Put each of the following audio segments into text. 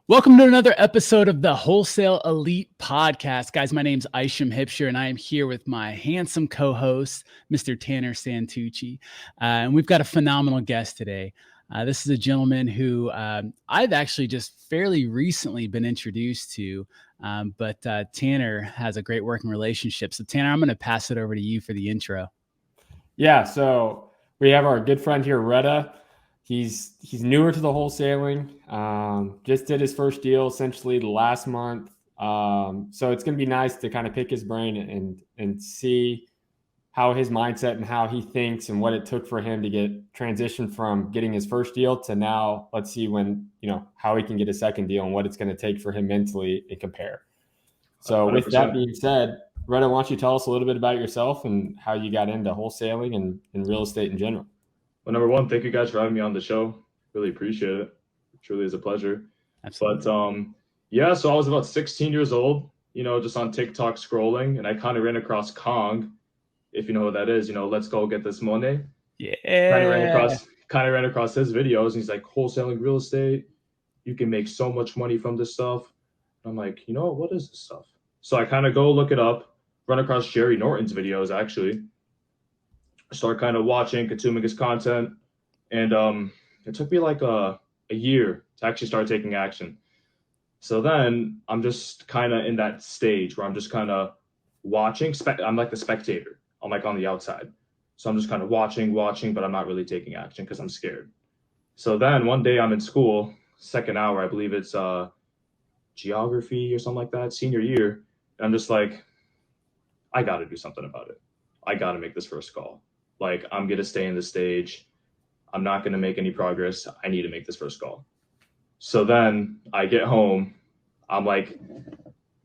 Welcome to another episode of the Wholesale Elite Podcast. Guys, my name's Isham and I am here with my handsome co-host, Mr. Tanner Santucci. And we've got a phenomenal guest today. This is a gentleman who I've actually just fairly recently been introduced to, but Tanner has a great working relationship. So Tanner, I'm going to pass it over to you for the intro. Yeah, so we have our good friend here, Reda. He's newer to the wholesaling. Just did his first deal essentially last month. So it's going to be nice to kind of pick his brain and see how his mindset and how he thinks and what it took for him to get transitioned from getting his first deal to now. Let's see how he can get a second deal and what it's going to take for him mentally and compare. So 100%. With that being said, Reda, why don't you tell us a little bit about yourself and how you got into wholesaling and real estate in general? Well, number one, thank you guys for having me on the show. Really appreciate it. It truly is a pleasure. Absolutely. But so I was about 16 years old, just on TikTok scrolling, and I kind of ran across Kong, if you know what that is, let's go get this money. Yeah. Kind of ran across his videos, and he's like, wholesaling real estate, you can make so much money from this stuff. I'm like, what is this stuff? So I kind of go look it up, run across Jerry Norton's videos, actually. Start kind of watching, consuming his content. And it took me like a year to actually start taking action. So then I'm just kind of in that stage where I'm just kind of watching. I'm like the spectator. I'm like on the outside. So I'm just kind of watching, but I'm not really taking action because I'm scared. So then one day I'm in school, second hour, I believe it's geography or something like that, senior year. And I'm just like, I got to do something about it. I got to make this first call. Like, I'm going to stay in the stage. I'm not going to make any progress. I need to make this first call. So then I get home. I'm like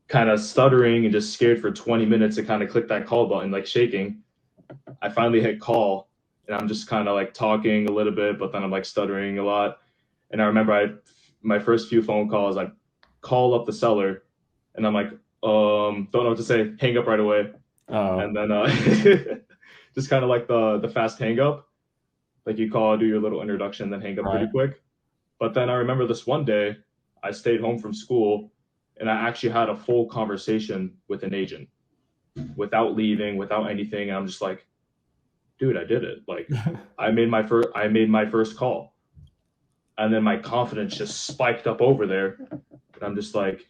kind of stuttering and just scared for 20 minutes to kind of click that call button, like shaking. I finally hit call and I'm just kind of like talking a little bit, but then I'm like stuttering a lot. And I remember my first few phone calls, I call up the seller and I'm like, don't know what to say, hang up right away. Oh. And then just kind of like the fast hang up, like you call, do your little introduction, then hang up pretty quick. But then I remember this one day, I stayed home from school and I actually had a full conversation with an agent without leaving, without anything. And I'm just like, dude, I did it. Like I made my first call. And then my confidence just spiked up over there. And I'm just like,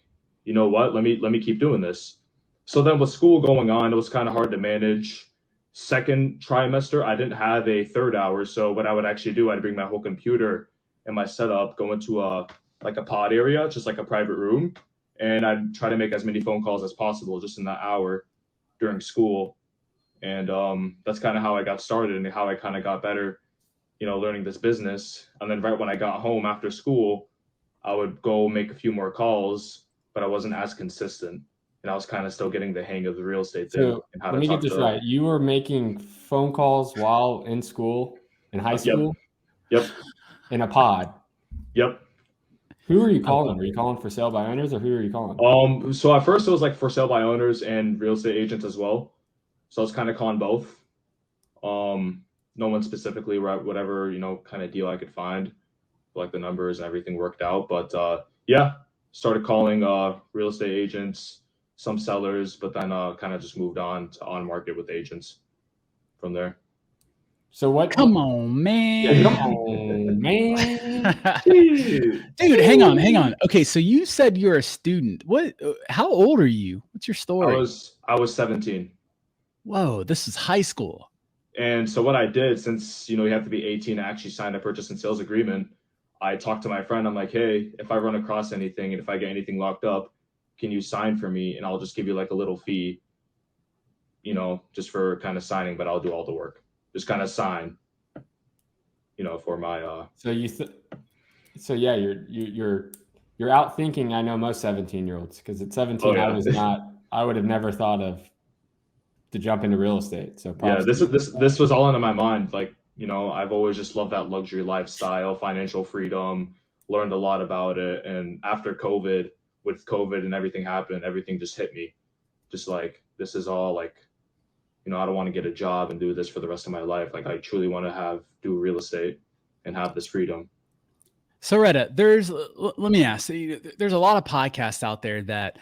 you know what? Let me keep doing this. So then with school going on, it was kind of hard to manage. Second trimester, I didn't have a third hour. So what I would actually do, I'd bring my whole computer and my setup, go into a pod area, just like a private room. And I'd try to make as many phone calls as possible just in that hour during school. And that's kind of how I got started and how I kind of got better, learning this business. And then right when I got home after school, I would go make a few more calls, but I wasn't as consistent. And I was kind of still getting the hang of the real estate thing. So let me get this right. You were making phone calls while in school, in high school? Yep. In a pod? Yep. Who are you calling? Are you calling for sale by owners or who are you calling? So at first it was like for sale by owners and real estate agents as well. So I was kind of calling both. No one specifically, whatever, kind of deal I could find, like the numbers and everything worked out. But started calling real estate agents, some sellers, but then kind of just moved on to on market with agents from there. So what? Come on, man. Yeah, come on, man. Dude, hang on. Okay, so you said you're a student. How old are you? What's your story? I was 17. Whoa, this is high school. And so what I did, since, you have to be 18 to actually sign a purchase and sales agreement, I talked to my friend. I'm like, hey, if I run across anything and if I get anything locked up, can you sign for me? And I'll just give you like a little fee, just for kind of signing, but I'll do all the work. Just kind of sign, for my. So you're out thinking. I know most 17-year-olds because at 17 I would have never thought of to jump into real estate. So this was all into my mind. Like, I've always just loved that luxury lifestyle, financial freedom, learned a lot about it. And after COVID, with COVID and everything happened, everything just hit me. Just like, this is all like, I don't want to get a job and do this for the rest of my life. Like I truly want to do real estate and have this freedom. So Reda, let me ask, there's a lot of podcasts out there that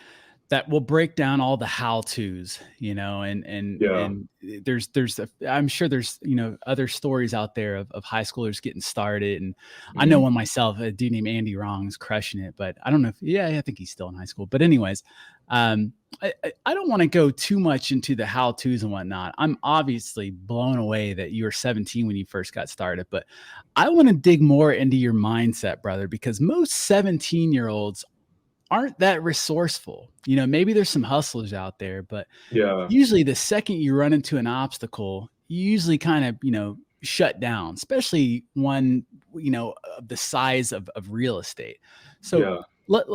will break down all the how-tos, Yeah. and I'm sure there's, other stories out there of high schoolers getting started. And I know Mhm. one myself, a dude named Andy Wrong is crushing it, but I don't know I think he's still in high school. But anyways, I don't want to go too much into the how-tos and whatnot. I'm obviously blown away that you were 17 when you first got started, but I want to dig more into your mindset, brother, because most 17-year-olds aren't that resourceful. Maybe there's some hustlers out there, but Yeah. usually the second you run into an obstacle, you usually kind of, shut down, especially one, of the size of real estate. So Yeah. let,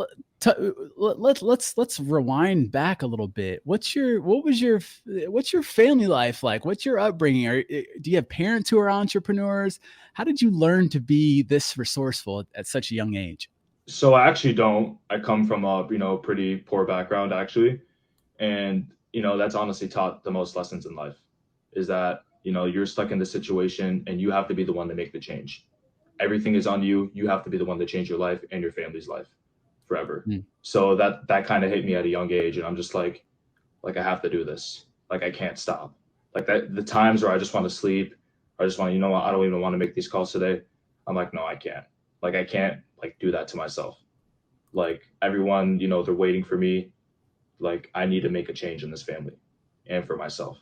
let, let's rewind back a little bit. What's your family life like? What's your upbringing? Do you have parents who are entrepreneurs? How did you learn to be this resourceful at such a young age? So I actually don't. I come from a, pretty poor background actually. And, that's honestly taught the most lessons in life is that, you're stuck in this situation and you have to be the one to make the change. Everything is on you. You have to be the one to change your life and your family's life forever. Mm. So that kind of hit me at a young age. And I'm just like, I have to do this. Like, I can't stop. Like that, the times where I just want to sleep, or I just want, what, I don't even want to make these calls today. I'm like, no, I can't. Like, I can't do that to myself. Like everyone, they're waiting for me. Like I need to make a change in this family and for myself.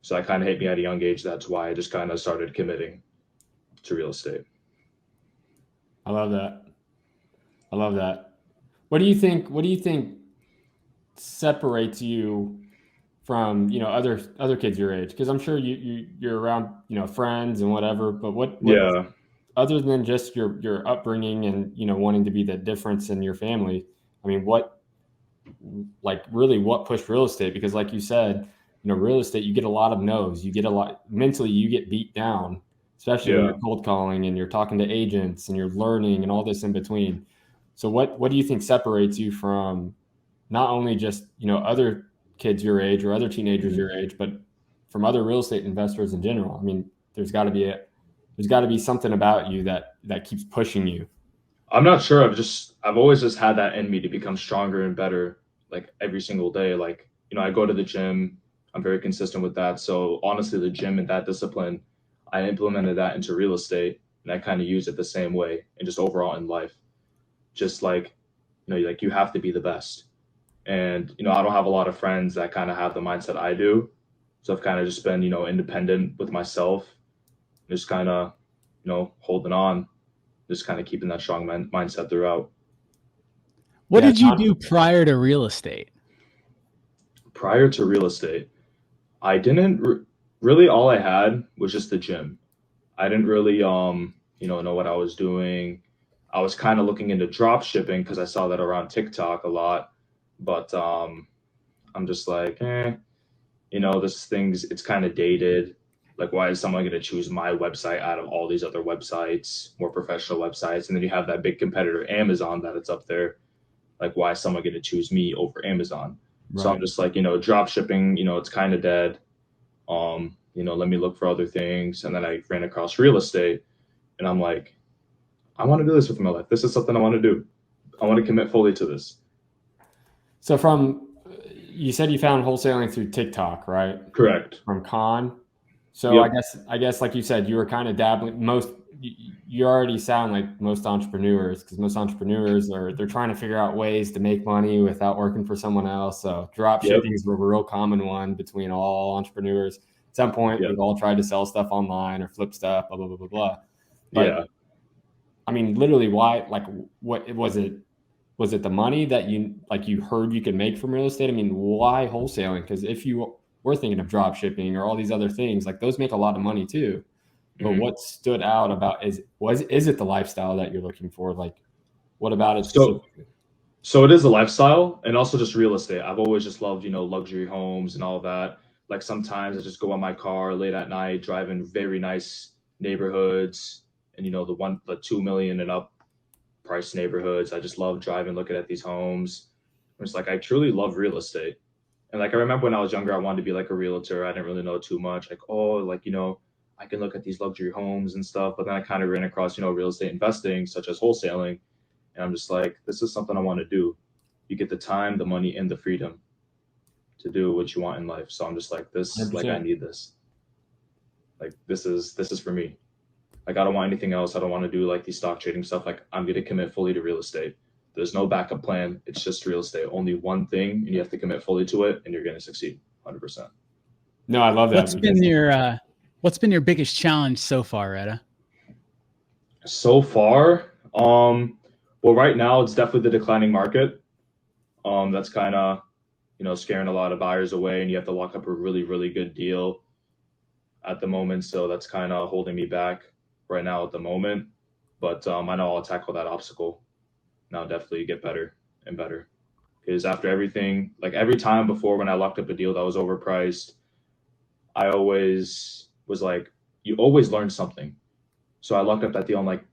So that kind of hit me at a young age. That's why I just kind of started committing to real estate. I love that. I love that. What do you think separates you from, other kids your age? Because I'm sure you're around, friends and whatever, but what Yeah. other than just your upbringing and, wanting to be the difference in your family, I mean, what pushed real estate? Because like you said, real estate, you get a lot of no's. You get a lot mentally, you get beat down, especially when Yeah. you're cold calling and you're talking to agents and you're learning and all this in between. So what do you think separates you from not only just, other kids your age or other teenagers your age, but from other real estate investors in general? I mean, there's got to be something about you that keeps pushing you. I'm not sure. I've always just had that in me to become stronger and better, like every single day. Like, I go to the gym. I'm very consistent with that. So honestly, the gym and that discipline, I implemented that into real estate and I kind of use it the same way and just overall in life. Just like, like you have to be the best. And, I don't have a lot of friends that kind of have the mindset I do. So I've kind of just been, independent with myself, just kind of, holding on, just kind of keeping that strong mindset throughout. What Yeah, did you do prior to real estate? Prior to real estate, I didn't really, all I had was just the gym. I didn't really, know what I was doing. I was kind of looking into drop shipping because I saw that around TikTok a lot. But I'm just like, this thing's, it's kind of dated. Like, why is someone going to choose my website out of all these other websites, more professional websites? And then you have that big competitor, Amazon, that it's up there. Like, why is someone going to choose me over Amazon? So I'm right. just like, drop shipping, it's kind of dead. Let me look for other things. And then I ran across real estate and I'm like, I want to do this with my life. This is something I want to do. I want to commit fully to this. So you said you found wholesaling through TikTok, right? Correct. From Khan. So Yep. I guess like you said, you were kind of dabbling. You already sound like most entrepreneurs, because most entrepreneurs they're trying to figure out ways to make money without working for someone else. So drop Yep. shipping is a real common one between all entrepreneurs. At some point, Yep. we've all tried to sell stuff online or flip stuff, blah blah blah blah blah. But Yeah. I mean, literally, why? Like, what was it? Was it the money that you heard you could make from real estate? I mean, why wholesaling? Because if you were thinking of drop shipping or all these other things, like those make a lot of money too. But Mhm. what stood out about is it the lifestyle that you're looking for? Like, what about it So, specifically? so it is a lifestyle and also just real estate. I've always just loved, luxury homes and all of that. Like sometimes I just go on my car late at night, driving very nice neighborhoods and, the 2 million and up price neighborhoods. I just love driving, looking at these homes. It's like, I truly love real estate. And like, I remember when I was younger, I wanted to be like a realtor. I didn't really know too much. Like, oh, like, I can look at these luxury homes and stuff. But then I kind of ran across, real estate investing, such as wholesaling. And I'm just like, this is something I want to do. You get the time, the money, and the freedom to do what you want in life. So I'm just like, this, 100%. like, I need this. Like, this is for me. Like, I don't want anything else. I don't want to do like these stock trading stuff. Like, I'm going to commit fully to real estate. There's no backup plan. It's just real estate. Only one thing, and you have to commit fully to it, and you're going to succeed 100%. No, I love that. What's been your biggest challenge so far, Reda? So far, well, right now it's definitely the declining market. That's kind of, scaring a lot of buyers away, and you have to lock up a really, really good deal at the moment. So that's kind of holding me back right now at the moment. But I know I'll tackle that obstacle. And I'll definitely get better and better. Because after everything, like every time before when I locked up a deal that was overpriced, I always was like, you always learn something. So I locked up that deal. I'm like,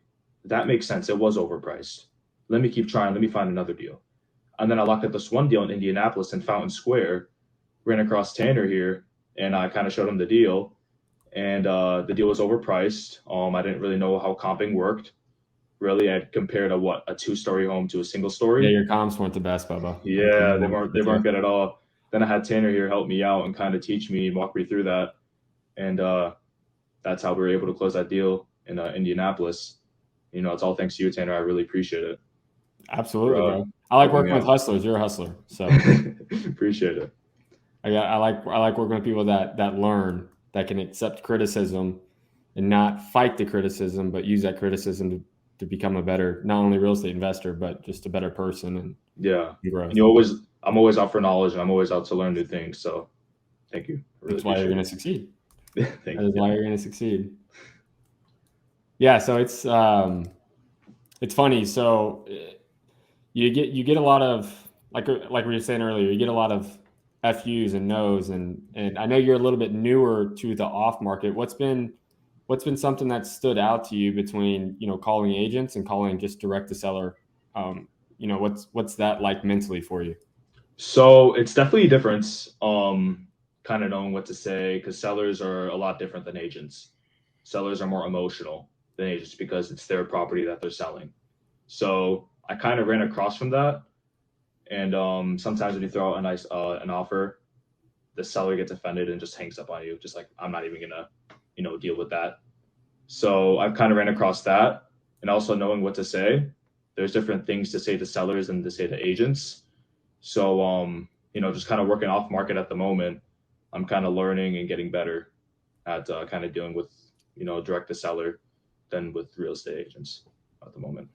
that makes sense. It was overpriced. Let me keep trying. Let me find another deal. And then I locked up this one deal in Indianapolis in Fountain Square, ran across Tanner here, and I kind of showed him the deal. And the deal was overpriced. I didn't really know how comping worked. Really, I'd compared a 2-story home to a single story. Yeah, your comps weren't the best, Bubba. Yeah, they weren't good at all. Then I had Tanner here help me out and kind of teach me and walk me through that. And that's how we were able to close that deal in Indianapolis. It's all thanks to you, Tanner. I really appreciate it. Absolutely, bro. I like working with hustlers. You're a hustler, so appreciate it. I like working with people that learn, that can accept criticism and not fight the criticism, but use that criticism to become a better, not only real estate investor, but just a better person. And grow. And I'm always out for knowledge, and I'm always out to learn new things. So thank you. That's why you're going to succeed. That is why you're going to succeed. Yeah. So it's funny. So you get a lot of, like we were saying earlier, you get a lot of FUs and no's, and I know you're a little bit newer to the off market. What's been something that stood out to you between, calling agents and calling just direct to seller? What's that like mentally for you? So it's definitely a difference, kind of knowing what to say, because sellers are a lot different than agents. Sellers are more emotional than agents because it's their property that they're selling. So I kind of ran across from that. And sometimes when you throw out an offer, the seller gets offended and just hangs up on you. Just like, I'm not even gonna, deal with that. So I've kind of ran across that, and also knowing what to say. There's different things to say to sellers and to say to agents. So, just kind of working off market at the moment, I'm kind of learning and getting better at kind of dealing with, direct to seller than with real estate agents at the moment.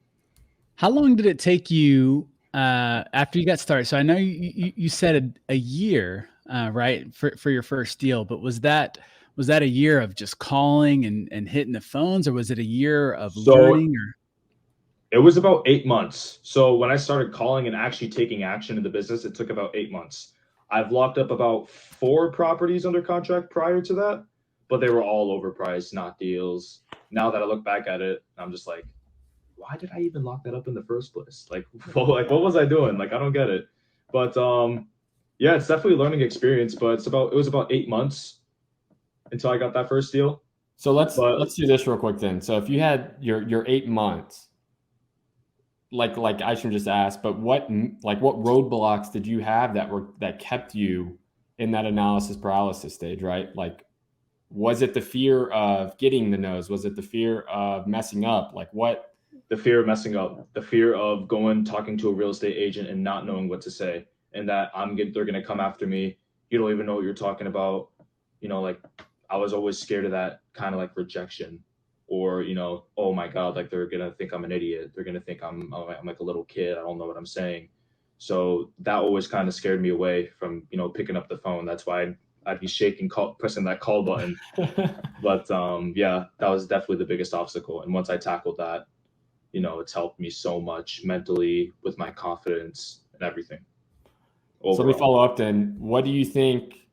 How long did it take you after you got started? So I know you said a year, right, for your first deal, but was that a year of just calling and hitting the phones, or was it a year of learning? Or it was about 8 months. So when I started calling and actually taking action in the business, it took about 8 months. I've locked up about 4 properties under contract prior to that, but they were all overpriced, not deals. Now that I look back at it, I'm just like, why did I even lock that up in the first place? Like what was I doing? Like, I don't get it. But yeah, it's definitely a learning experience, but it was about 8 months until I got that first deal. So let's do this real quick then. So if you had your 8 months, like Isham just asked, but what roadblocks did you have that kept you in that analysis paralysis stage, right? Like, was it the fear of getting the no's? Was it the fear of messing up? Like what? The fear of messing up, the fear of talking to a real estate agent and not knowing what to say, and that they're going to come after me. You don't even know what you're talking about. Like I was always scared of that kind of like rejection, or, oh my God, like they're going to think I'm an idiot. They're going to think I'm like a little kid. I don't know what I'm saying. So that always kind of scared me away from, picking up the phone. That's why I'd be shaking, pressing that call button. But yeah, that was definitely the biggest obstacle. And once I tackled that, it's helped me so much mentally with my confidence and everything. Overall. So let me follow up then. What do you think,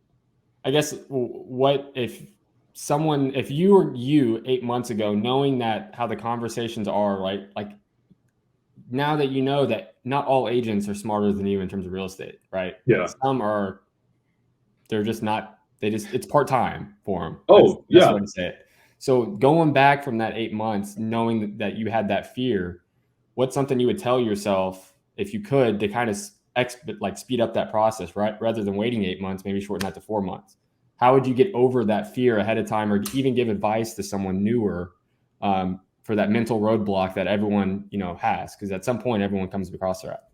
I guess, if you were 8 months ago, knowing that how the conversations are, right? Like now that you know that not all agents are smarter than you in terms of real estate, right? Yeah. Some are, they're just not, it's part-time for them. Oh, that's the way to say it. So going back from that 8 months, knowing that you had that fear, what's something you would tell yourself if you could to kind of speed up that process, right? Rather than waiting 8 months, maybe shorten that to 4 months. How would you get over that fear ahead of time, or even give advice to someone newer for that mental roadblock that everyone, has? Because at some point, everyone comes across that.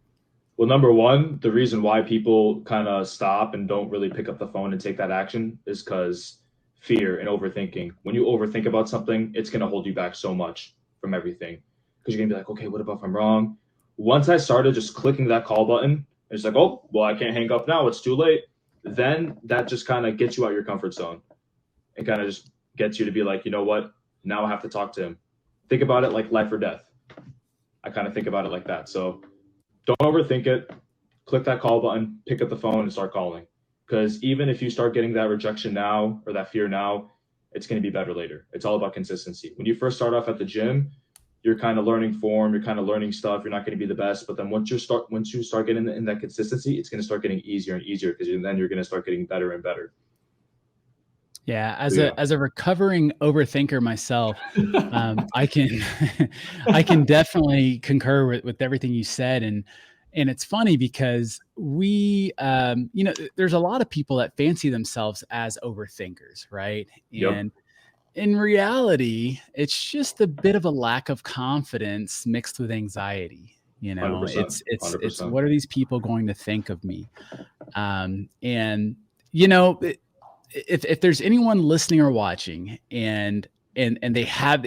Well, number one, the reason why people kind of stop and don't really pick up the phone and take that action is because fear and overthinking. When you overthink about something, it's going to hold you back so much from everything, because you're going to be like, okay, what about if I'm wrong? Once I started just clicking that call button, it's like, oh, well, I can't hang up now. It's too late. Then that just kind of gets you out of your comfort zone. It kind of just gets you to be like, you know what? Now I have to talk to him. Think about it like life or death. I kind of think about it like that. So don't overthink it. Click that call button, pick up the phone, and start calling. Because even if you start getting that rejection now or that fear now, it's going to be better later. It's all about consistency. When you first start off at the gym, you're kind of learning form, you're kind of learning stuff. You're not going to be the best, but then once you start getting in that consistency, it's going to start getting easier and easier, because then you're going to start getting better and better. Yeah, as a recovering overthinker myself, I can definitely concur with everything you said, and it's funny because we, there's a lot of people that fancy themselves as overthinkers, right? Yep. And in reality, it's just a bit of a lack of confidence mixed with anxiety. 100%, It's 100%. what are these people going to think of me? And if there's anyone listening or watching and they have,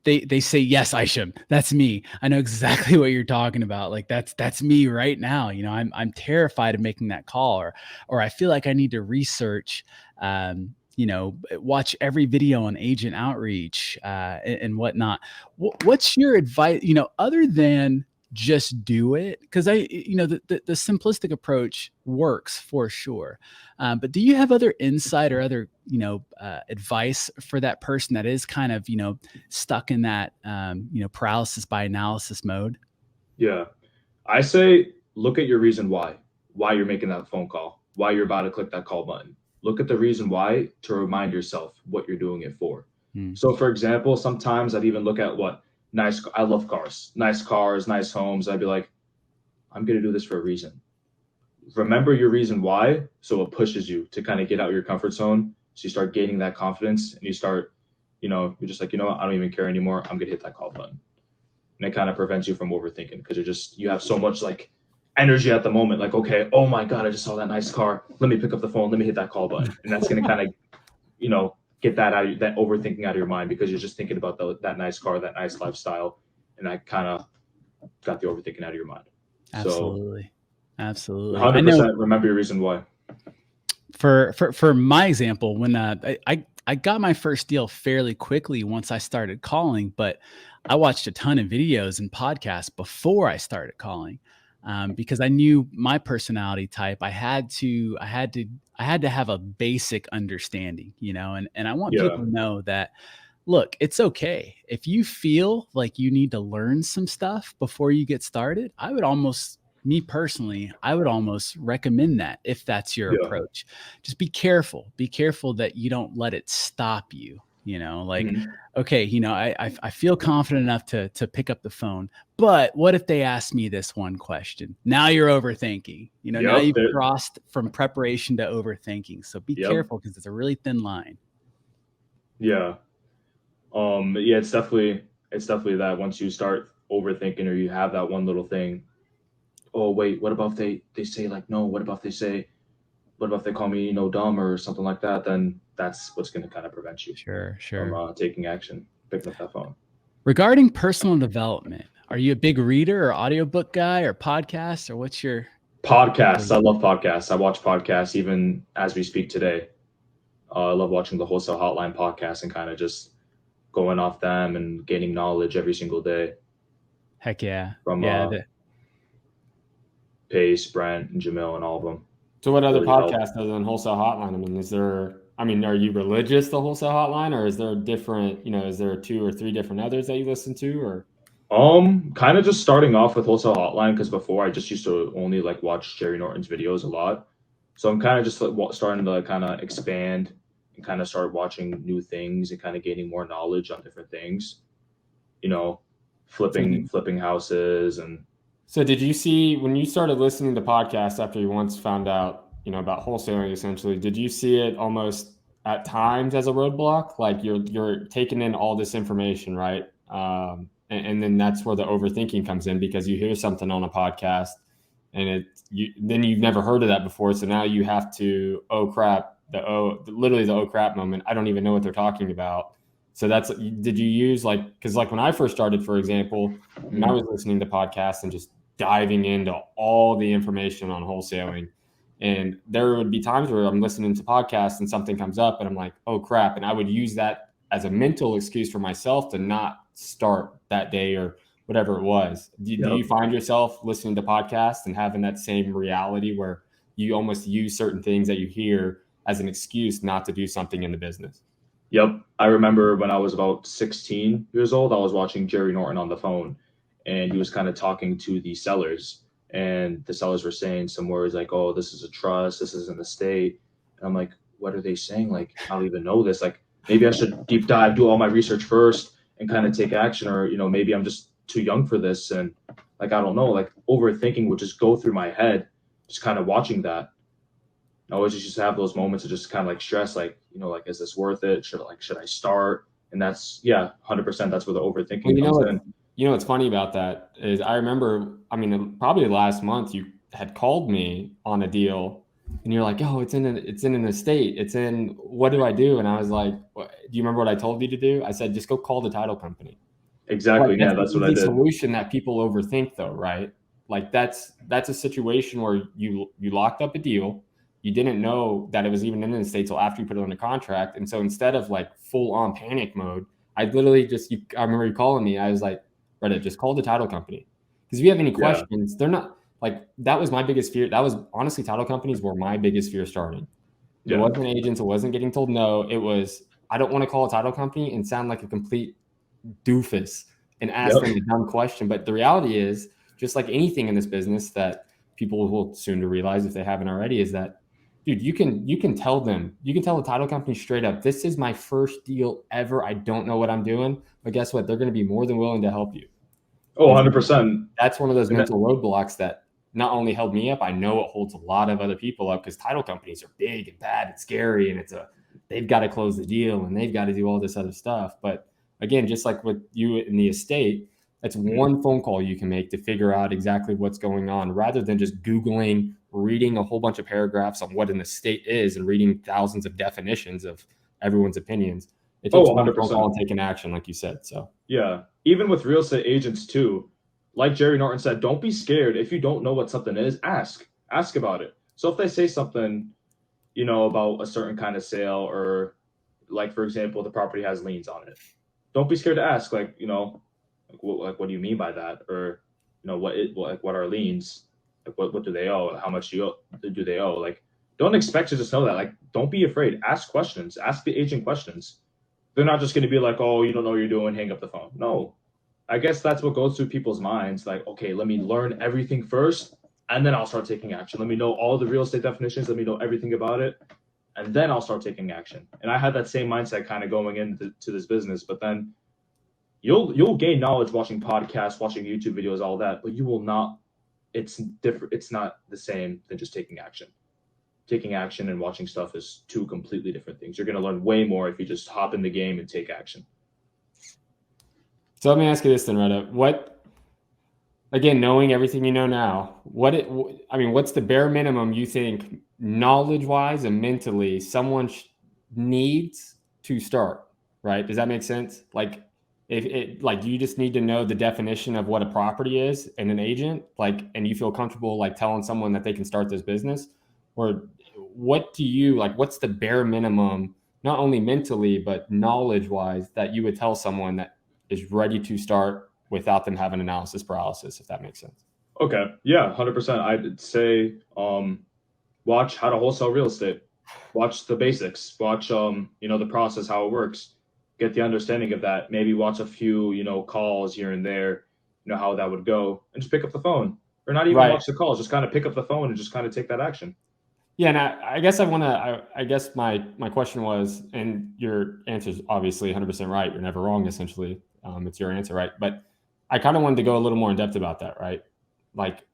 they say, yes, Isham, that's me. I know exactly what you're talking about. Like that's me right now. I'm terrified of making that call, or I feel like I need to research, watch every video on agent outreach, and whatnot. What's your advice, other than just do it? Because the simplistic approach works for sure. But do you have other insight or other, advice for that person that is kind of, stuck in that, paralysis by analysis mode? Yeah. I say, look at your reason why you're making that phone call, why you're about to click that call button. Look at the reason why to remind yourself what you're doing it for. So for example, sometimes I'd even look at I love cars, nice homes. I'd be like, I'm going to do this for a reason. Remember your reason why. So it pushes you to kind of get out of your comfort zone. So you start gaining that confidence, and you start, you're just like, what? I don't even care anymore. I'm going to hit that call button. And it kind of prevents you from overthinking, because you have so much like energy at the moment. Like, okay, oh my God, I just saw that nice car. Let me pick up the phone. Let me hit that call button. And that's going to kind of, get that overthinking out of your mind, because you're just thinking about that nice car, that nice lifestyle. And that kind of got the overthinking out of your mind. Absolutely. So, Absolutely. 100% remember your reason why. For my example, when I got my first deal fairly quickly once I started calling, but I watched a ton of videos and podcasts before I started calling, because I knew my personality type. I had to have a basic understanding, and I want people to know that, look, it's okay if you feel like you need to learn some stuff before you get started. Me personally, I would almost recommend that if that's your approach. Just be careful that you don't let it stop you. Okay, I feel confident enough to pick up the phone, but what if they ask me this one question? Now you're overthinking. Now you've crossed from preparation to overthinking. So be careful, because it's a really thin line. Yeah. Yeah, it's definitely that once you start overthinking, or you have that one little thing, oh wait, what about if they say like no, what about if they call me, dumb or something like that, then that's what's going to kind of prevent you Sure. from taking action, picking up that phone. Regarding personal development, are you a big reader or audiobook guy or podcast, or what's your podcasts? I love podcasts. I watch podcasts even as we speak today. I love watching the Wholesale Hotline podcast and kind of just going off them and gaining knowledge every single day. Heck yeah. From Pace, Brent, and Jamil, and all of them. So what other podcasts other than Wholesale Hotline? Are you religious to Wholesale Hotline, or is there different, is there 2 or 3 different others that you listen to, or? Kind of just starting off with Wholesale Hotline, because before I just used to only like watch Jerry Norton's videos a lot. So I'm kind of just starting to kind of expand and kind of start watching new things and kind of gaining more knowledge on different things, you know, flipping houses. And So did you see when you started listening to podcasts after you once found out, about wholesaling essentially, did you see it almost at times as a roadblock? Like you're taking in all this information, right? And then that's where the overthinking comes in, because you hear something on a podcast and then you've never heard of that before. So now you have to, oh crap, literally the oh crap moment. I don't even know what they're talking about. So did you use because when I first started, for example, when I was listening to podcasts and just diving into all the information on wholesaling, and there would be times where I'm listening to podcasts and something comes up and I'm like, oh crap. And I would use that as a mental excuse for myself to not start that day or whatever it was. Do you find yourself listening to podcasts and having that same reality where you almost use certain things that you hear as an excuse not to do something in the business? Yep. I remember when I was about 16 years old, I was watching Jerry Norton on the phone, and he was kind of talking to the sellers, and the sellers were saying some words like, oh, this is a trust, this is an estate. And I'm like, what are they saying? Like, I don't even know this. Like, maybe I should deep dive, do all my research first and kind of take action, or, maybe I'm just too young for this. And like, I don't know, like overthinking would just go through my head, just kind of watching that. I always just have those moments of just kind of like stress, like, like, is this worth it? Should I start? And that's, 100%. That's where the overthinking comes in. What's funny about that is I remember, probably last month you had called me on a deal and you're like, oh, it's in an estate. What do I do? And I was like, do you remember what I told you to do? I said, just go call the title company. Exactly. Yeah, that's what I did. The solution that people overthink though, right? Like that's a situation where you locked up a deal. You didn't know that it was even in the estate till after you put it on a contract. And so instead of like full on panic mode, I literally I remember you calling me. I was like, Reda, just call the title company. Because if you have any questions, they're not like, that was my biggest fear. That was honestly, title companies were my biggest fear starting. It wasn't agents. It wasn't getting told no. It was, I don't want to call a title company and sound like a complete doofus and ask them a dumb question. But the reality is, just like anything in this business that people will soon to realize if they haven't already, is that, dude, you can tell the title company straight up, this is my first deal ever. I don't know what I'm doing, but guess what? They're going to be more than willing to help you. Oh, 100%. That's one of those mental roadblocks that not only held me up, I know it holds a lot of other people up, because title companies are big and bad and scary, and they've got to close the deal and they've got to do all this other stuff. But again, just like with you in the estate, that's one phone call you can make to figure out exactly what's going on, rather than just Googling, reading a whole bunch of paragraphs on what an estate is and reading thousands of definitions of everyone's opinions. It takes 100%. One phone call and taking action, like you said. So yeah, even with real estate agents too, like Jerry Norton said, don't be scared. If you don't know what something is, ask about it. So if they say something, about a certain kind of sale, or like, for example, the property has liens on it, don't be scared to ask, like, what do you mean by that? Or, what are liens? Like, what do they owe? How much do they owe? Like, don't expect to just know that. Like, don't be afraid. Ask questions. Ask the agent questions. They're not just going to be like, oh, you don't know what you're doing, hang up the phone. No. I guess that's what goes through people's minds. Like, okay, let me learn everything first, and then I'll start taking action. Let me know all the real estate definitions. Let me know everything about it, and then I'll start taking action. And I had that same mindset kind of going into this business, but then you'll gain knowledge watching podcasts, watching YouTube videos, all that, but you will not, it's different. It's not the same than just taking action. Taking action and watching stuff is two completely different things. You're going to learn way more if you just hop in the game and take action. So let me ask you this then, Reda. Again, knowing everything you know now, what's the bare minimum you think, knowledge-wise and mentally, someone needs to start, right? Does that make sense? Like, do you just need to know the definition of what a property is and an agent, and you feel comfortable like telling someone that they can start this business? Or what's the bare minimum, not only mentally, but knowledge-wise, that you would tell someone that is ready to start without them having analysis paralysis, if that makes sense? Okay. Yeah, 100%. I'd say, watch How to Wholesale Real Estate. Watch the basics. Watch, the process, how it works. Get the understanding of that. Maybe watch a few, calls here and there, how that would go, and just pick up the phone. Or not even watch the calls, just kind of pick up the phone and just kind of take that action. Yeah, and I guess I guess my question was, and your answer is obviously 100% right. You're never wrong, essentially. It's your answer, right? But I kind of wanted to go a little more in depth about that, right? Like,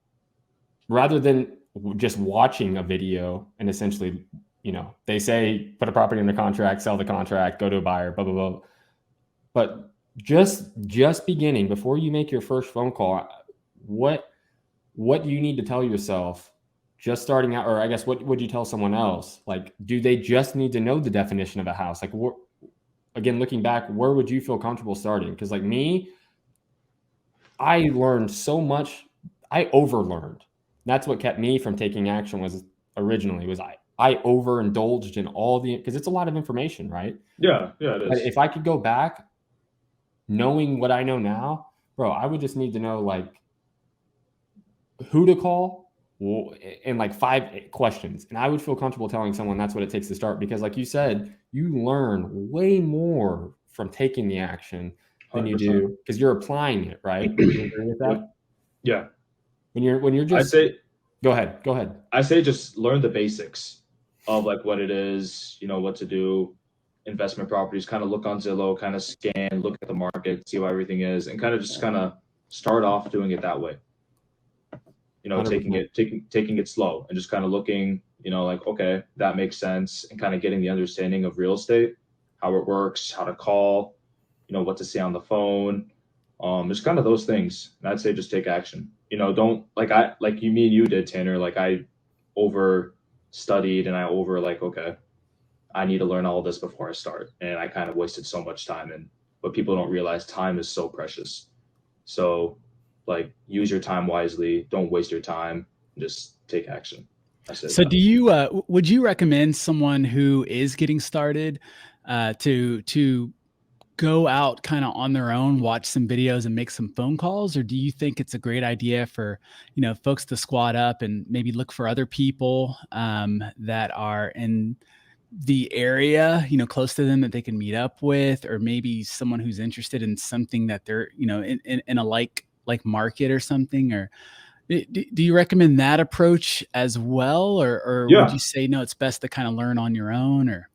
rather than just watching a video and essentially, they say put a property under contract, sell the contract, go to a buyer, blah, blah, blah. But just beginning, before you make your first phone call, what do you need to tell yourself just starting out? Or I guess, what would you tell someone else? Like, do they just need to know the definition of a house? Like, again, looking back, where would you feel comfortable starting? Because like me, I learned so much. I overlearned. That's what kept me from taking action was I overindulged in because it's a lot of information, right? Yeah, it is. But if I could go back knowing what I know now, bro, I would just need to know like who to call and like 5 questions. And I would feel comfortable telling someone that's what it takes to start, because like you said, you learn way more from taking the action than 100%. You do because you're applying it, right? Do you agree with that? Yeah. When you're just go ahead. I say just learn the basics of like what it is, what to do, investment properties, kind of look on Zillow, kind of scan, look at the market, see how everything is, and kind of just kind of start off doing it that way. 100%. taking it slow and just kind of looking, like, okay, that makes sense, and kind of getting the understanding of real estate, how it works, how to call, what to say on the phone, just kind of those things. And I'd say just take action. Don't like me and you did, Tanner. Like I over studied and I over like, okay, I need to learn all this before I start, and I kind of wasted so much time. And what people don't realize, time is so precious. So like use your time wisely. Don't waste your time. Just take action. So do you, would you recommend someone who is getting started to go out kind of on their own, watch some videos and make some phone calls? Or do you think it's a great idea for, folks to squat up and maybe look for other people that are in the area, close to them that they can meet up with, or maybe someone who's interested in something that they're, in a like market or something? Or do you recommend that approach as well? Or would you say, no, it's best to kind of learn on your own? Or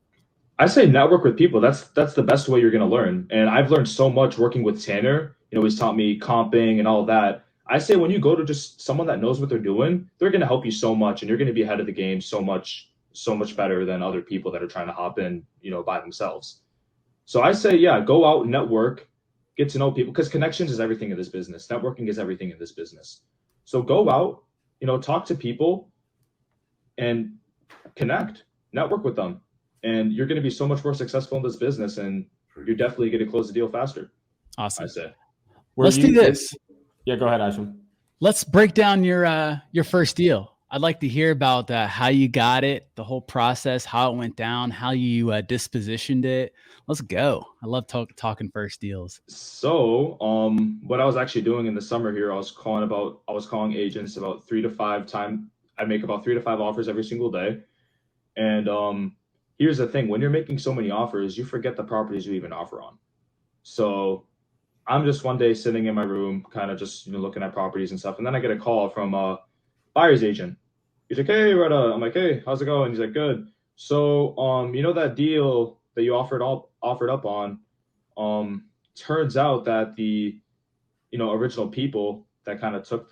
I say network with people. That's the best way you're going to learn. And I've learned so much working with Tanner. He's taught me comping and all of that. I say when you go to just someone that knows what they're doing, they're going to help you so much, and you're going to be ahead of the game so much better than other people that are trying to hop in, by themselves. So I say, yeah, go out, network, get to know people, because connections is everything in this business. Networking is everything in this business. So go out, talk to people and connect, network with them. And you're going to be so much more successful in this business, and you're definitely going to close the deal faster. Awesome. I say. Let's do this. Yeah, go ahead, Isham. Let's break down your first deal. I'd like to hear about how you got it, the whole process, how it went down, how you dispositioned it. Let's go. I love talking first deals. So, what I was actually doing in the summer here, I was calling agents about 3 to 5 times. I make about 3 to 5 offers every single day. And here's the thing: when you're making so many offers, you forget the properties you even offer on. So I'm just one day sitting in my room, kind of just looking at properties and stuff, and then I get a call from a buyer's agent. He's like, "Hey, Reda." I'm like, "Hey, how's it going?" He's like, "Good." So, that deal that you offered up on, turns out that the, original people that kind of took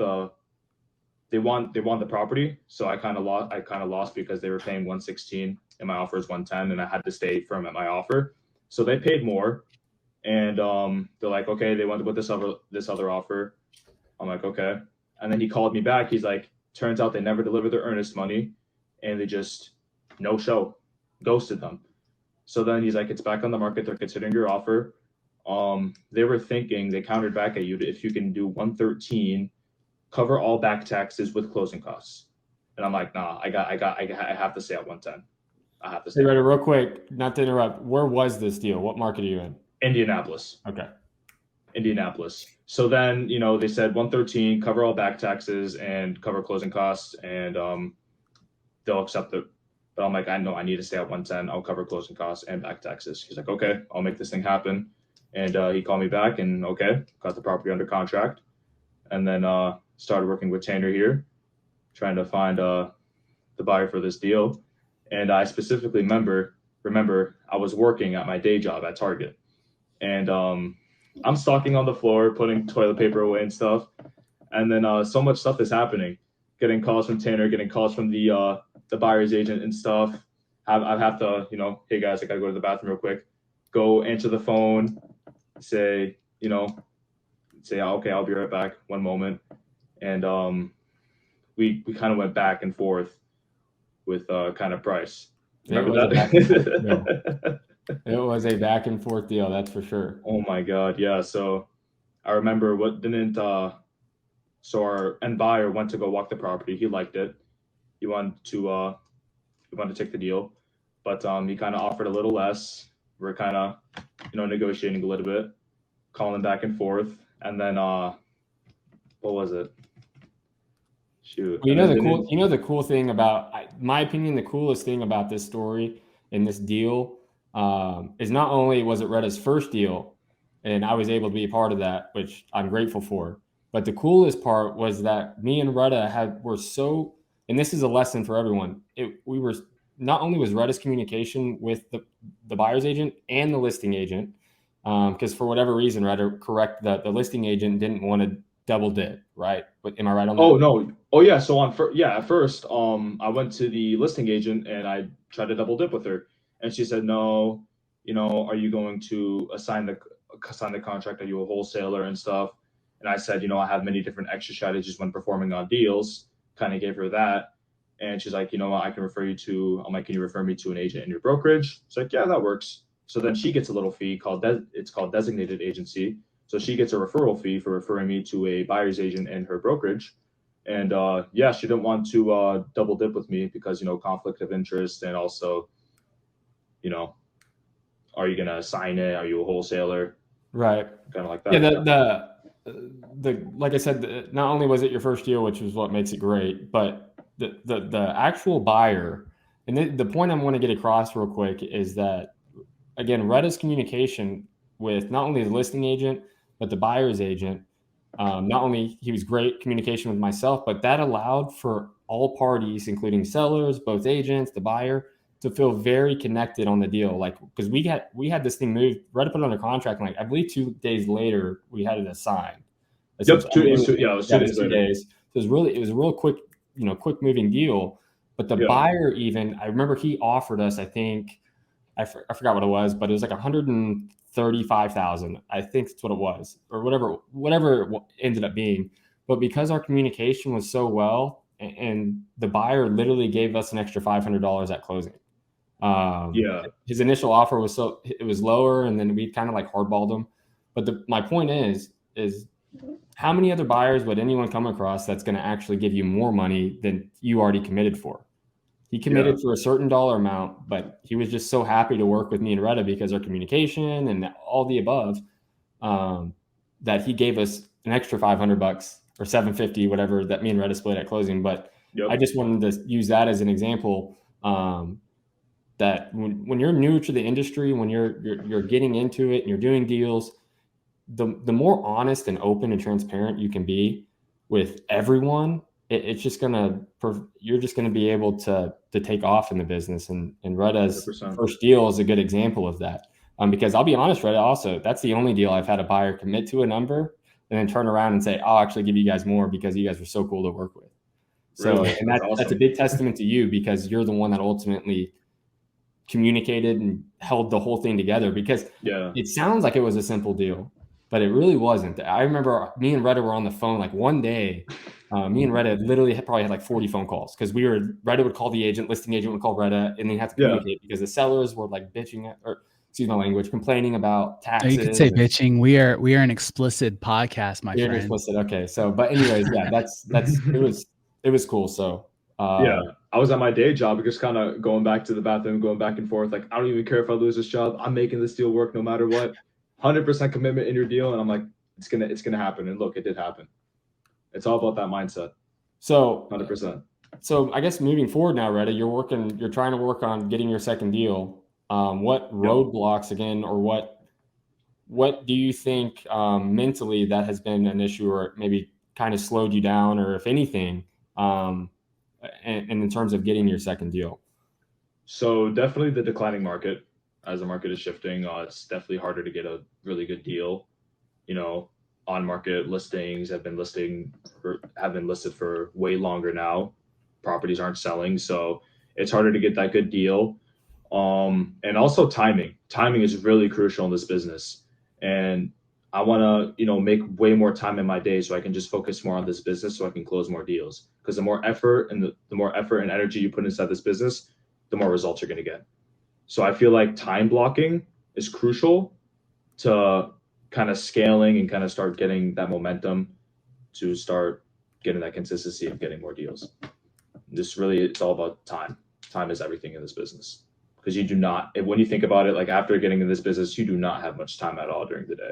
they want the property. So I kind of lost because they were paying 116 and my offer is 110, and I had to stay firm at my offer. So they paid more, and they're like, okay, they want to put this other offer. I'm like, okay. And then he called me back. He's like, turns out they never delivered their earnest money, and they just no show, ghosted them. So then he's like, it's back on the market. They're considering your offer. They were thinking, they countered back at you if you can do 113, cover all back taxes with closing costs. And I'm like, nah, I have to stay at 110. I have to stay. Hey, Reda, real quick, not to interrupt. Where was this deal? What market are you in? Indianapolis. Okay. Indianapolis. So then, they said 113, cover all back taxes and cover closing costs, and they'll accept it. But I'm like, I know I need to stay at 110. I'll cover closing costs and back taxes. He's like, okay, I'll make this thing happen. And he called me back, and okay, got the property under contract, and then started working with Tanner here, trying to find the the buyer for this deal. And I specifically remember I was working at my day job at Target, and I'm stalking on the floor, putting toilet paper away and stuff. And then so much stuff is happening, getting calls from Tanner, getting calls from the buyer's agent and stuff. I have to, hey guys, I gotta go to the bathroom real quick. Go answer the phone, say, okay, I'll be right back. One moment. And we kind of went back and forth with kind of price. Remember that? It was a back and forth deal, that's for sure. Oh my God, yeah. So I remember so our end buyer went to go walk the property. He liked it. He wanted to take the deal, but he kind of offered a little less. We're kind of negotiating a little bit, calling back and forth, and then what was it? Shoot. Well, the cool thing about, my opinion, the coolest thing about this story and this deal is not only was it Reda's first deal, and I was able to be a part of that, which I'm grateful for, but the coolest part was that me and Reda were so, and this is a lesson for everyone. We were not only was Reda's communication with the buyer's agent and the listing agent, because for whatever reason, Reda, correct, the listing agent didn't want to double dip, right? Am I right on that? Oh no. Oh yeah. So at first, I went to the listing agent and I tried to double dip with her, and she said, no, are you going to sign the contract? Are you a wholesaler and stuff? And I said, I have many different exit strategies when performing on deals. Kind of gave her that, and she's like, what, I can refer you to. I'm like, can you refer me to an agent in your brokerage? It's like, yeah, that works. So then she gets a little fee it's called designated agency. So she gets a referral fee for referring me to a buyer's agent in her brokerage. And she didn't want to double dip with me because, conflict of interest, and also, are you going to sign it? Are you a wholesaler? Right. Kind of like that. Yeah, like I said, not only was it your first deal, which is what makes it great, but the actual buyer, and the point I want to get across real quick is that, again, Reda's communication with not only the listing agent, but the buyer's agent, not only he was great communication with myself, but that allowed for all parties, including sellers, both agents, the buyer, to feel very connected on the deal. Like, because we had this thing moved, Reda put it under contract, and I believe 2 days later we had it assigned. Yep, 2 days. It was 2 days later. So it was a real quick, quick moving deal. But the buyer, even, I remember he offered us, I think, I forgot what it was, but it was like $135,000. I think that's what it was, or whatever it ended up being. But because our communication was so well, and the buyer literally gave us an extra $500 at closing. His initial offer was lower, and then we kind of like hardballed him. But my point is how many other buyers would anyone come across that's going to actually give you more money than you already committed for? He committed for a certain dollar amount, but he was just so happy to work with me and Reda because our communication and all the above, that he gave us an extra $500 or $750, whatever that me and Reda split at closing. But I just wanted to use that as an example, that when you're new to the industry, when you're getting into it and you're doing deals, the more honest and open and transparent you can be with everyone, it's just you're just gonna be able to take off in the business. And Reda's 100%. First deal is a good example of that. Because I'll be honest, Reda, also, that's the only deal I've had a buyer commit to a number and then turn around and say, I'll actually give you guys more because you guys were so cool to work with. So, really? And that's awesome. That's a big testament to you, because you're the one that ultimately communicated and held the whole thing together, because it sounds like it was a simple deal, but it really wasn't. I remember me and Reda were on the phone like one day. Me and Reda literally probably had like 40 phone calls, because Reda would call the agent, listing agent would call Reda, and they had to communicate because the sellers were like bitching excuse my language, complaining about taxes. You could say bitching. We are an explicit podcast, my friend. Explicit. Okay. So, but anyways, it was cool. So, I was at my day job, just kind of going back to the bathroom, going back and forth. Like, I don't even care if I lose this job. I'm making this deal work no matter what. 100% commitment in your deal. And I'm like, it's going to happen. And look, it did happen. It's all about that mindset. So 100%. So I guess moving forward now, Reda, you're trying to work on getting your second deal. What roadblocks again, or what do you think mentally that has been an issue, or maybe kind of slowed you down, or if anything, and in terms of getting your second deal? So definitely the declining market. As the market is shifting, it's definitely harder to get a really good deal. You know, on market listings have been listed for way longer now. Properties aren't selling, so it's harder to get that good deal. And also timing. Timing is really crucial in this business. And I want to, make way more time in my day so I can just focus more on this business so I can close more deals. Because the more effort and the more effort and energy you put inside this business, the more results you're going to get. So I feel like time blocking is crucial to kind of scaling and kind of start getting that momentum to start getting that consistency of getting more deals. It's all about time. Time is everything in this business because you do not, when you think about it, like after getting in this business, you do not have much time at all during the day.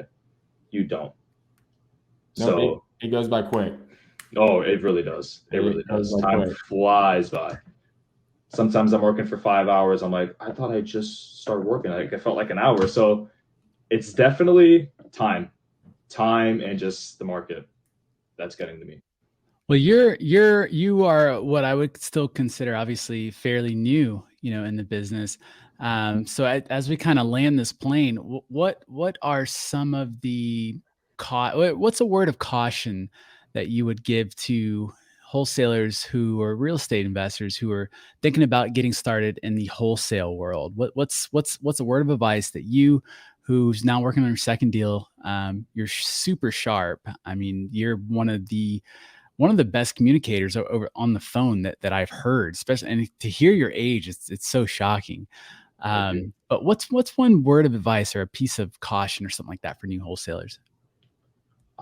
You don't. No, So it goes by quick. Oh, it really does. It really does. Time flies by. Sometimes I'm working for 5 hours. I'm like, I thought I just started working. Like it felt like an hour. So it's definitely time and just the market that's getting to me. Well, you are what I would still consider obviously fairly new, in the business. So as we kind of land this plane, what are some of the what's a word of caution that you would give to wholesalers who are real estate investors who are thinking about getting started in the wholesale world? What's a word of advice that you, who's now working on your second deal, you're super sharp. I mean, you're one of the best communicators over on the phone that I've heard, especially, and to hear your age, it's so shocking. But what's one word of advice or a piece of caution or something like that for new wholesalers?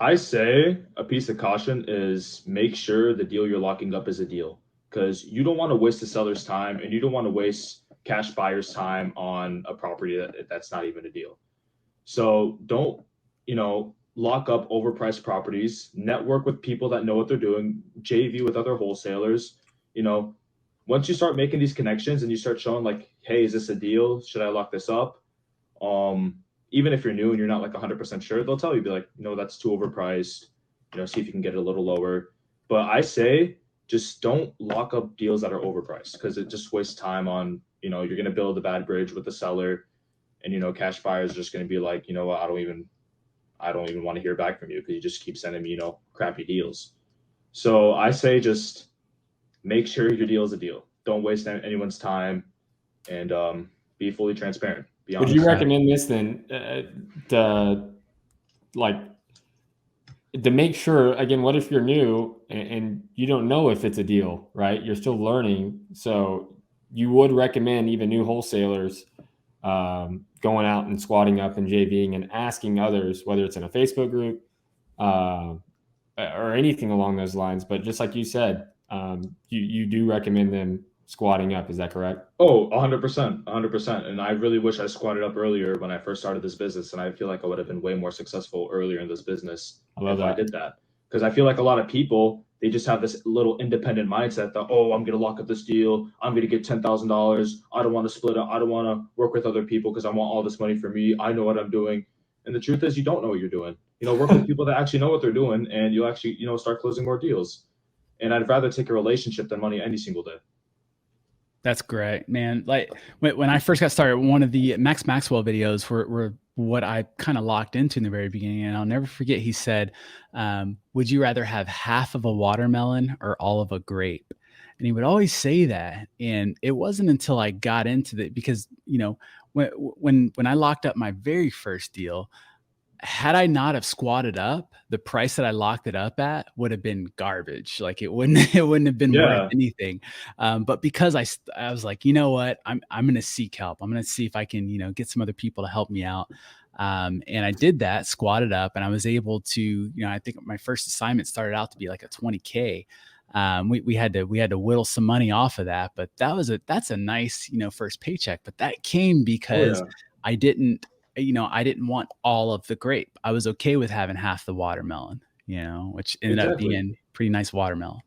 I say a piece of caution is make sure the deal you're locking up is a deal because you don't want to waste the seller's time and you don't want to waste cash buyer's time on a property that's not even a deal. So don't, lock up overpriced properties, network with people that know what they're doing, JV with other wholesalers. Once you start making these connections and you start showing like, hey, is this a deal? Should I lock this up? Even if you're new and you're not like 100% sure, they'll tell you, be like, no, that's too overpriced. See if you can get it a little lower. But I say just don't lock up deals that are overpriced because it just wastes time on, you're going to build a bad bridge with the seller and, cash buyers are just going to be like, what, I don't even want to hear back from you because you just keep sending me, crappy deals. So I say just make sure your deal is a deal. Don't waste anyone's time and be fully transparent. Would you recommend this then to make sure, again, what if you're new and you don't know if it's a deal, right? You're still learning. So you would recommend even new wholesalers going out and squatting up and JVing and asking others, whether it's in a Facebook group or anything along those lines. But just like you said, you do recommend them squatting up. Is that correct? Oh, 100%, 100%. And I really wish I squatted up earlier when I first started this business. And I feel like I would have been way more successful earlier in this business if I did that. Because I feel like a lot of people, they just have this little independent mindset that, oh, I'm going to lock up this deal. I'm going to get $10,000. I don't want to split up. I don't want to work with other people because I want all this money for me. I know what I'm doing. And the truth is you don't know what you're doing. Work with people that actually know what they're doing and you'll actually, start closing more deals. And I'd rather take a relationship than money any single day. That's great, man. Like when I first got started, one of the Max Maxwell videos were what I kind of locked into in the very beginning. And I'll never forget, he said, would you rather have half of a watermelon or all of a grape? And he would always say that. And it wasn't until I got into it because, when I locked up my very first deal, had I not have squatted up, the price that I locked it up at would have been garbage. Like it wouldn't have been worth anything. But because I was like, you know what, I'm going to seek help. I'm going to see if I can, get some other people to help me out. And I did that, squatted up, and I was able to, I think my first assignment started out to be like a 20K. We had to whittle some money off of that, but that's a nice, first paycheck. But that came because I didn't want all of the grape. I was okay with having half the watermelon, which ended up being pretty nice watermelon.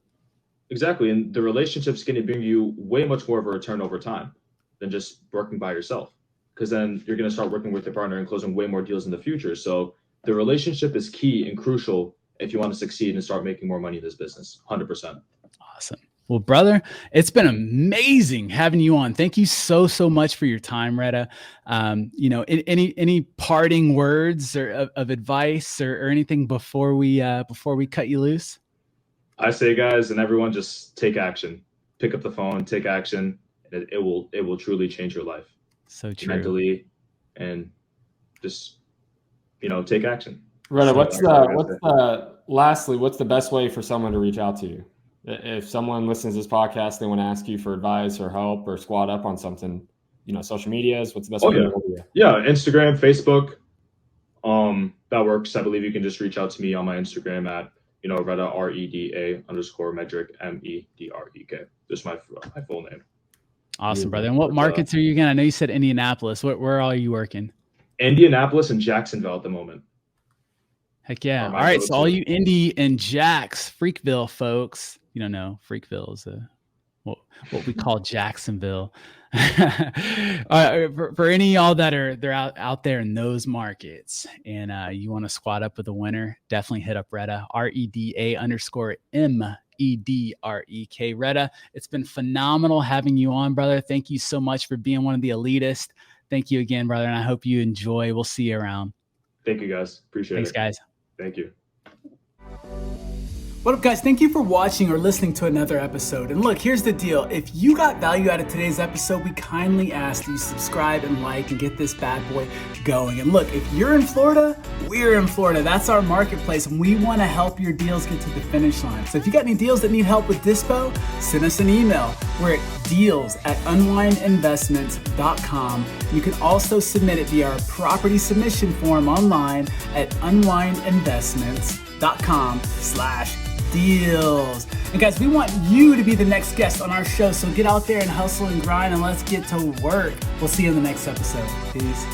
Exactly. And the relationship's going to bring you way much more of a return over time than just working by yourself. Because then you're going to start working with your partner and closing way more deals in the future. So the relationship is key and crucial if you want to succeed and start making more money in this business. 100%. Awesome. Well, brother, it's been amazing having you on. Thank you so much for your time, Reda. Any parting words or of advice or anything before we cut you loose? I say, guys, and everyone, just take action. Pick up the phone, take action. It will truly change your life. So true. Mentally, and just take action. Reda, lastly, what's the best way for someone to reach out to you? If someone listens to this podcast, they want to ask you for advice or help or squat up on something, social medias, what's the best way to help you? Yeah, Instagram, Facebook. That works. I believe you can just reach out to me on my Instagram at, Reda, Reda_Medrek, Medrek. Just my full name. Awesome, brother. And what markets are you again? I know you said Indianapolis. Where are you working? Indianapolis and Jacksonville at the moment. Heck yeah. All right. So all you Indy and Jacks, Freakville folks, you don't know, Freakville is what we call Jacksonville. For any of y'all they're out there in those markets and you want to squat up with a winner, definitely hit up Reda, Reda_Medrek. Reda, it's been phenomenal having you on, brother. Thank you so much for being one of the elitists. Thank you again, brother. And I hope you enjoy. We'll see you around. Thank you, guys. Appreciate it. Thanks, guys. Thank you. What up, guys? Thank you for watching or listening to another episode. And look, here's the deal. If you got value out of today's episode, we kindly ask that you subscribe and like and get this bad boy going. And look, if you're in Florida, we're in Florida. That's our marketplace, and we want to help your deals get to the finish line. So if you got any deals that need help with dispo, send us an email. We're at deals@unwindinvestments.com. You can also submit it via our property submission form online at unwindinvestments.com/deals. And guys, we want you to be the next guest on our show. So get out there and hustle and grind and let's get to work. We'll see you in the next episode. Peace.